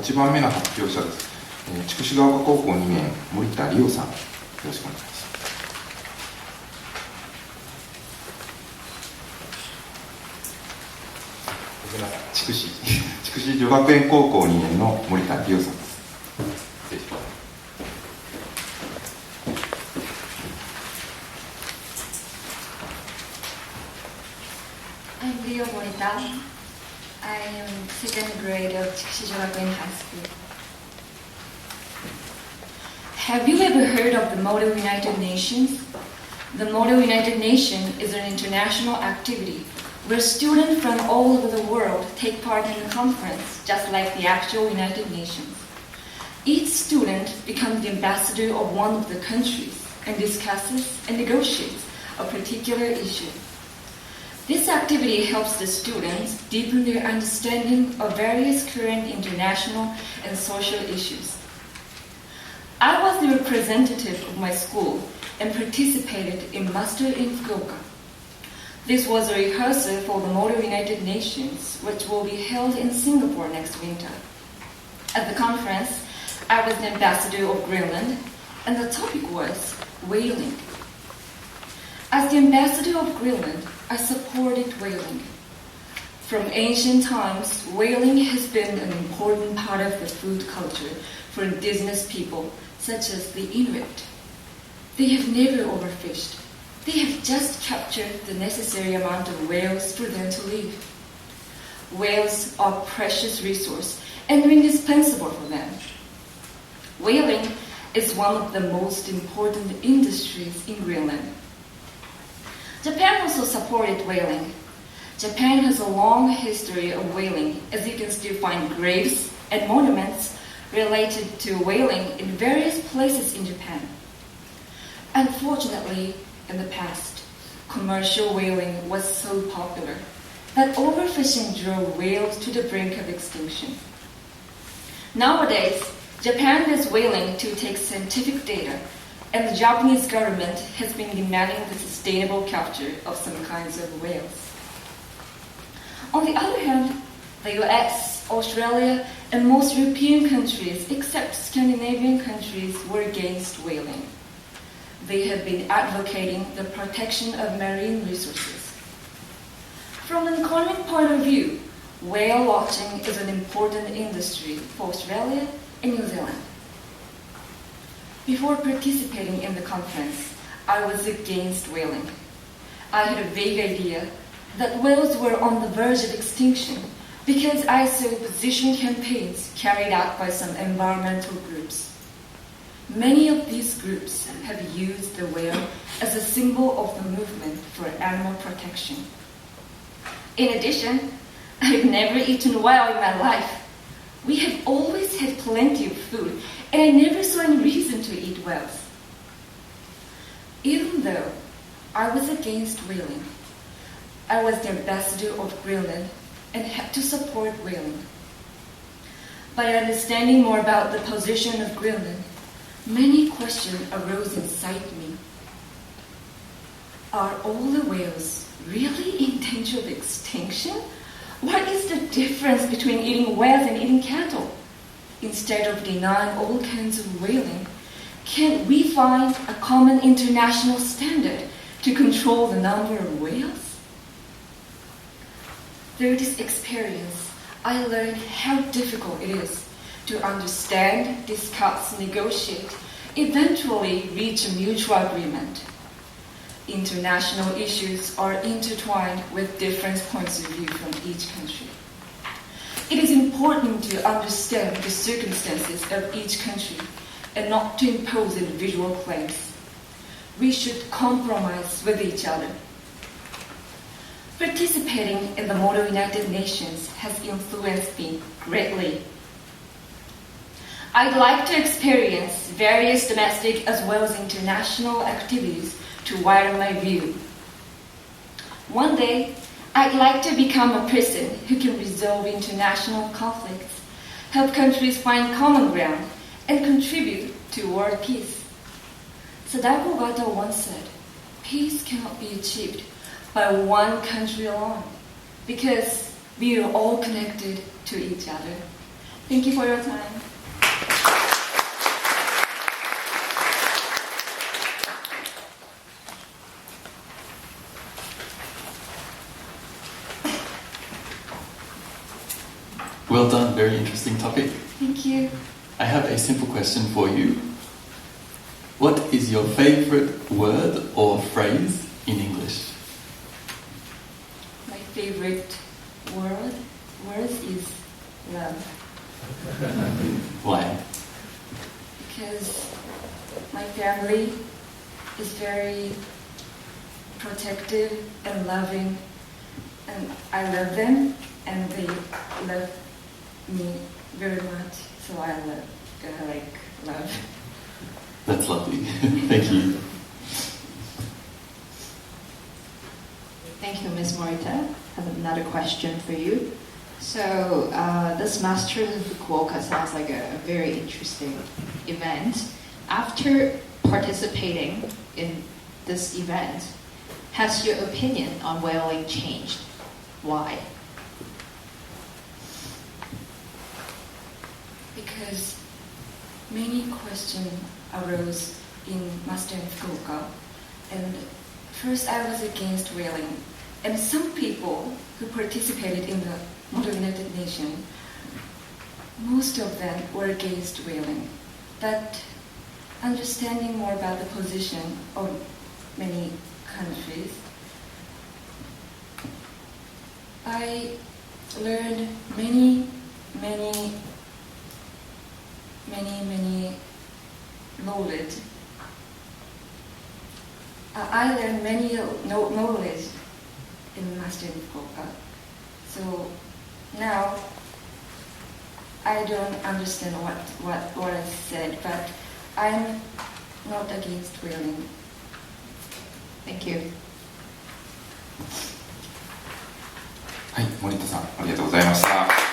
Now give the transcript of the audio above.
8番目の発表者です。筑紫ヶ丘高校2年、森田理央さん、よろしくお願いします。筑紫女学園高校2年の森田理央さんです。失礼します。I'm Leo Morita. I am second grade of Chikushi-Jogakuin High School. Have you ever heard of the Model United Nations? The Model United Nations is an international activity where students from all over the world take part in a conference, just like the actual United Nations. Each student becomes the ambassador of one of the countries and discusses and negotiates a particular issue. This activity helps the students deepen their understanding of various current international and social issues. I was the representative of my school and participated in Master in Fukuoka. This was a rehearsal for the Model United Nations, which will be held in Singapore next winter. At the conference, I was the ambassador of Greenland, and the topic was whaling. As the ambassador of Greenland, I supported whaling. From ancient times, whaling has been an important part of the food culture for indigenous people, such as the Inuit. They have never overfished. They have just captured the necessary amount of whales for them to live. Whales are a precious resource and are indispensable for them. Whaling is one of the most important industries in Greenland. Japan also supported whaling. Japan has a long history of whaling, as you can still find graves and monuments related to whaling in various places in Japan. Unfortunately, in the past, commercial whaling was so popular that overfishing drove whales to the brink of extinction. Nowadays, Japan is whaling to take scientific data, and the Japanese government has been demanding the sustainable capture of some kinds of whales. On the other hand, the US, Australia, and most European countries, except Scandinavian countries, were against whaling. They have been advocating the protection of marine resources. From an economic point of view, whale watching is an important industry for Australia and New Zealand. Before participating in the conference, I was against whaling. I had a vague idea that whales were on the verge of extinction because I saw opposition campaigns carried out by some environmental groups. Many of these groups have used the whale as a symbol of the movement for animal protection. In addition, I've never eaten whale in my life. We have always had plenty of food, and I never saw any reason to eat whales. Even though I was against whaling, I was the ambassador of Greenland and had to support whaling. By understanding more about the position of Greenland, many questions arose inside me. Are all the whales really in danger of extinction? What is the difference between eating whales and eating cattle? Instead of denying all kinds of whaling, can't we find a common international standard to control the number of whales? Through this experience, I learned how difficult it is to understand, discuss, negotiate, eventually reach a mutual agreement. International issues are intertwined with different points of view from each country. It is important to understand the circumstances of each country and not to impose individual claims. We should compromise with each other. Participating in the Model United Nations has influenced me greatly. I'd like to experience various domestic as well as international activities to widen my view. One day, I'd like to become a person who can resolve international conflicts, help countries find common ground, and contribute to world peace. Sadako Gata once said, peace cannot be achieved by one country alone, because we are all connected to each other. Thank you for your time. Well done, very interesting topic. Thank you. I have a simple question for you. What is your favorite word or phrase in English? My favorite words is love. Why? Because my family is very protective and loving, and I love them, and they love me very much. So I like love. That's lovely. Thank you. Thank you, Ms. Morita. I have another question for you. So, this Masters in Fukuoka sounds like a very interesting event. After participating in this event, has your opinion on whaling changed? Why? Because many questions arose in Master in Fukuoka, and first I was against whaling, and some people who participated in the Model United Nations, most of them were against whaling. But understanding more about the position of many countries, I learned many knowledge. I learned many knowledge in Master in Fukuoka. So now I don't understand what I said, but I'm not against whaling. Thank you. はい、森田さん、ありがとうございました。